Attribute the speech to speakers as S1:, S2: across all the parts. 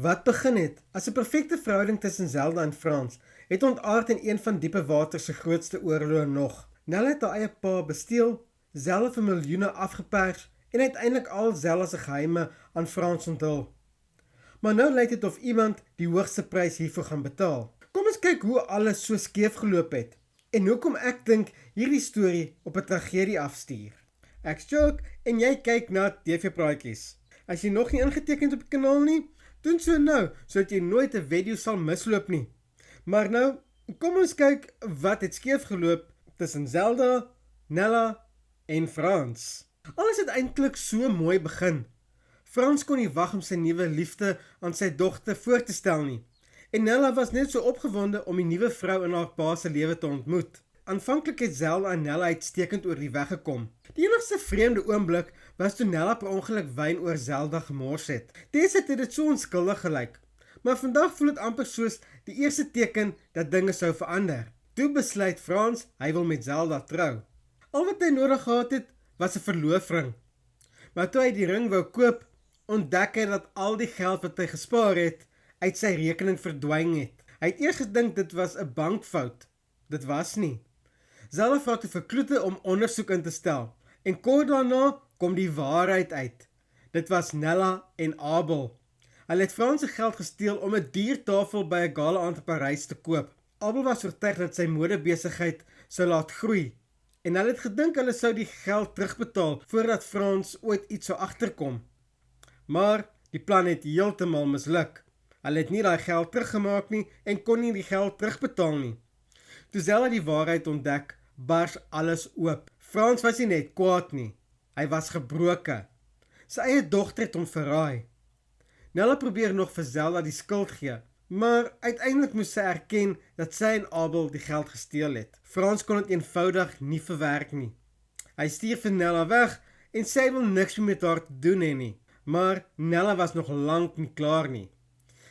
S1: Wat begin het as 'n perfekte verhouding tussen Zelda en Frans, het ontaard in een van diepe water se grootste oorloë nog. Nella het haar eie pa besteel, Zelda vir miljoene afgepers en uiteindelik al Zelda se geheime aan Frans onthul. Maar nou lyk dit of iemand die hoogste prys hiervoor gaan betaal. Kom ons kyk hoe alles so skeef geloop het en hoekom ek dink hierdie storie op 'n tragedie afstuur. Ek's Joke en jy kyk na TV Praatjies. As jy nog nie ingeteken het op die kanaal nie, doen so nou, sodat jy nooit 'n video sal misloop nie. Maar nou, kom ons kyk wat het skeef geloop tussen Zelda, Nella en Frans. Alles het eintlik so mooi begin. Frans kon nie wag om sy nuwe liefde aan sy dogter voor te stel nie. En Nella was net so opgewonde om die nuwe vrou in haar pa se lewe te ontmoet. Aanvanklik het Zelda en Nella uitstekend oor die weg gekom. Die enigste vreemde oomblik was toe Nella per ongeluk wyn oor Zelda gemors het. Deesdae het dit so onskuldig gelyk, maar vandag voel dit amper soos die eerste teken dat dinge sou verander. Toe besluit Frans hy wil met Zelda trou. Al wat hy nodig gehad het, was 'n verloofring. Maar toe hy die ring wou koop, ontdek hy dat al die geld wat hy gespaar het, uit sy rekening verdwyn het. Hy het eers gedink dit was 'n bankfout. Dit was nie. Zelda vra toe vir Kloete om ondersoek in te stel, en kort daarna kom die waarheid uit. Dit was Nella en Abel. Hulle het Frans se geld gesteel om 'n duur tafel by 'n gala-aand in Parys te koop. Abel was oortuig dat sy modebesigheid sou laat groei, en hulle het gedink hulle sou die geld terugbetaal voordat Frans ooit iets sou agterkom. Maar die plan het heeltemal misluk. Hulle het nie daai geld teruggemaak nie en kon nie die geld terugbetaal nie. Toe Zelda die waarheid ontdek, bars alles oop. Frans was nie net kwaad nie, hy was gebroke. Sy eie dogter het hom verraai. Nella probeer nog vir Zelda die skuld gee, maar uiteindelik moes sy erken dat sy en Abel die geld gesteel het. Frans kon dit eenvoudig nie verwerk nie. Hy stuur vir Nella weg en sy wil niks meer met haar te doen hê nie, maar Nella was nog lank nie klaar nie.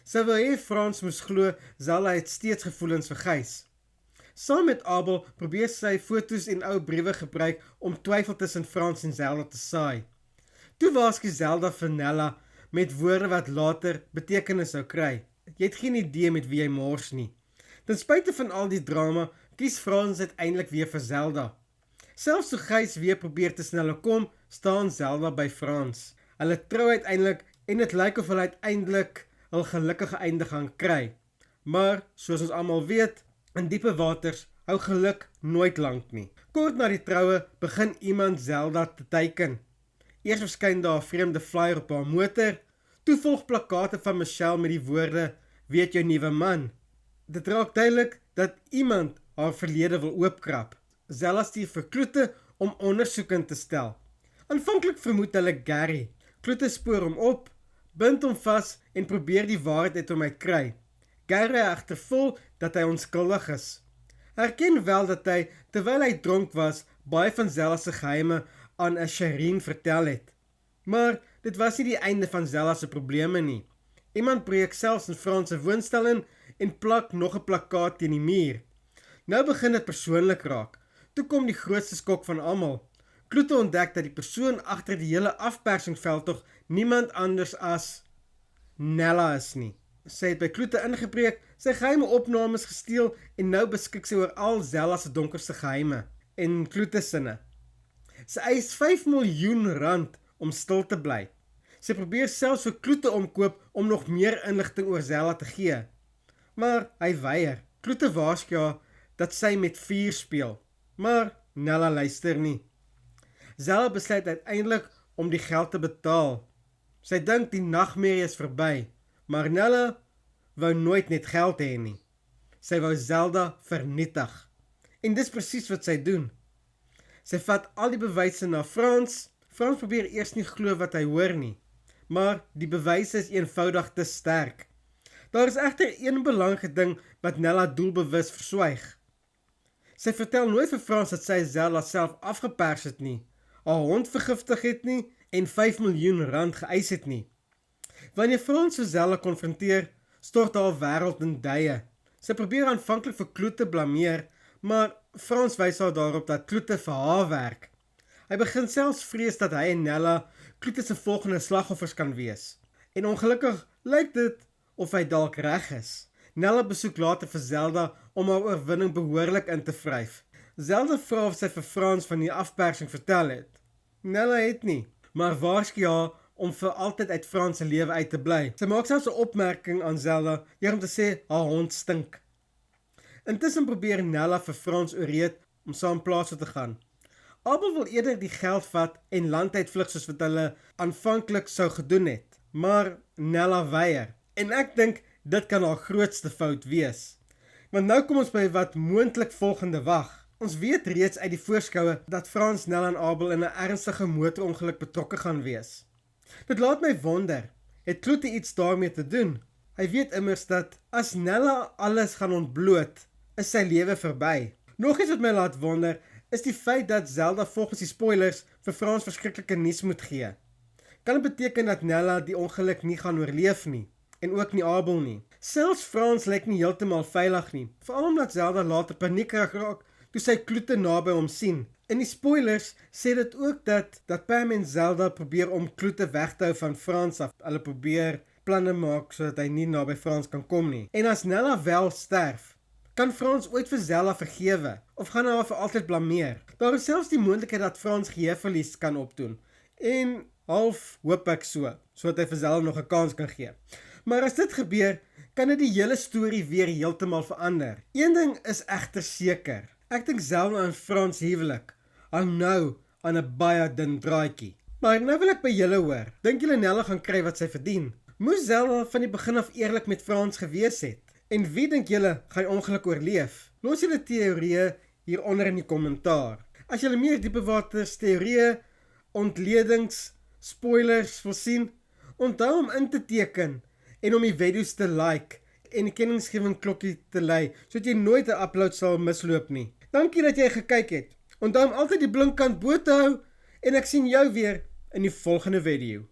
S1: Sy wil hê Frans moes glo Zelda het steeds gevoelens vir Gys. Saam met Abel probeer sy foto's en ou briewe gebruik om twyfel tussen Frans en Zelda te saai. Toe waarsku Zelda vir Nella met woorde wat later betekenis sou kry. Jy het geen idee met wie jy mors nie. Ten spyte van al die drama, kies Frans uiteindelik weer vir Zelda. Selfs toe Gys weer probeer te snel kom, staan Zelda by Frans. Hulle trou uiteindelik en dit lyk of hulle uiteindelik 'n gelukkige einde gaan kry. Maar, soos ons almal weet, in diepe waters hou geluk nooit lank nie. Kort na die troue begin iemand Zelda te teiken. Eers verskyn daar 'n vreemde flyer op haar motor, toe volg plakkate van Michelle met die woorde, weet jou nuwe man. Dit raak duidelik dat iemand haar verlede wil oopkrap. Zelda stuur vir Kloete om ondersoek in te stel. Aanvanklik vermoed hulle Gary. Kloete spoor hom op, bind hom vas en probeer die waarheid uit hom uitkry. Gary egter vol dat hy onskuldig is. Hy erken wel dat hy, terwyl hy dronk was, baie van Zelda se geheime aan 'n Shireen vertel het. Maar dit was nie die einde van Zelda se probleme nie. Iemand breek selfs in Frans se woonstel in en plak nog 'n plakkaat teen die muur. Nou begin dit persoonlik raak. Toe kom die grootste skok van almal. Kloete ontdek dat die persoon agter die hele afpersingsveldtog niemand anders as Nella is nie. Sy het by Kloete ingebreek, sy geheime opnames gesteel en nou beskik sy oor al Zelda se donkerste geheime en Kloete sinne. Sy eis 5 miljoen rand om stil te bly. Sy probeer selfs vir Kloete omkoop om nog meer inligting oor Zelda te gee. Maar hy weier. Kloete waarsku haar dat sy met vuur speel, maar Nella luister nie. Zelda besluit uiteindelik om die geld te betaal. Sy dink die nagmerrie is verby, maar Nella wou nooit net geld hê nie. Sy wou Zelda vernietig. En dis presies wat sy doen. Sy vat al die bewyse na Frans. Frans probeer eers nie glo wat hy hoor nie, maar die bewyse is eenvoudig te sterk. Daar is egter een belangrike ding wat Nella doelbewus verswyg. Sy vertel nooit vir Frans dat sy Zelda self afgepers het nie, haar hond vergiftig het nie en 5 miljoen rand geëis het nie. Wanneer Frans so Zelda konfronteer, stort haar wêreld in duie. Sy probeer aanvanklik vir Kloete blameer, maar Frans wys haar daarop dat Kloete vir haar werk. Hy begin selfs vrees dat hy en Nella Kloete se volgende slagoffers kan wees. En ongelukkig lyk dit of hy dalk reg is. Nella besoek later vir Zelda om haar oorwinning behoorlik in te vryf. Zelda vra of sy vir Frans van die afpersing vertel het. Nella het nie, maar waarsku haar om vir altyd uit Frans se lewe uit te bly. Sy maak selfs 'n opmerking aan Zelda deur om te sê haar hond stink. Intussen probeer Nella vir Frans oorreed om saam plaas toe te gaan. Abel wil eerder die geld vat en land uitvlug soos wat hulle aanvanklik sou gedoen het, maar Nella weier. En ek dink dit kan haar grootste fout wees. Want nou kom ons by wat moontlik volgende wag. Ons weet reeds uit die voorskoue dat Frans, Nella en Abel in 'n ernstige motorongeluk betrokke gaan wees. Dit laat my wonder, het Kloete iets daarmee te doen? Hy weet immers dat as Nella alles gaan ontbloot, is sy lewe verby. Nog iets wat my laat wonder, is die feit dat Zelda volgens die spoilers vir Frans verskriklike nuus moet gee. Kan dit beteken dat Nella die ongeluk nie gaan oorleef nie, en ook nie Abel nie? Selfs Frans lyk nie heeltemal veilig nie, veral omdat Zelda later paniekerig raak toe sy Kloete naby hom sien. In die spoilers sê dit ook dat Pam en Zelda probeer om Kloete weg te hou van Frans af. Hulle probeer planne maak sodat hy nie naby Frans kan kom nie. En as Nella wel sterf, kan Frans ooit vir Zelda vergewe, of gaan hy haar vir altyd blameer? Daar is selfs die moontlikheid dat Frans geheueverlies kan opdoen, en half hoop ek sodat hy vir Zelda nog 'n kans kan gee. Maar as dit gebeur, kan dit die hele storie weer heeltemal verander. Een ding is egter seker, ek dink Zelda en Frans huwelik hang nou aan 'n baie dun draadjie. Maar nou wil ek by julle hoor, dink julle Nella gaan kry wat sy verdien? Moes Zelda van die begin af eerlik met Frans gewees het? En wie dink julle gaan die ongeluk oorleef? Los julle teorieë hieronder in die kommentaar. As julle meer diepewaters teorieë, ontledings, spoilers wil sien, onthou om in te teken en om die video's te like en die kennisgewing klokkie te lei, sodat jy nooit 'n upload sal misloop nie. Dankie dat jy gekyk het. Onthou om altyd die blinkkant bo te hou en ek sien jou weer in die volgende video.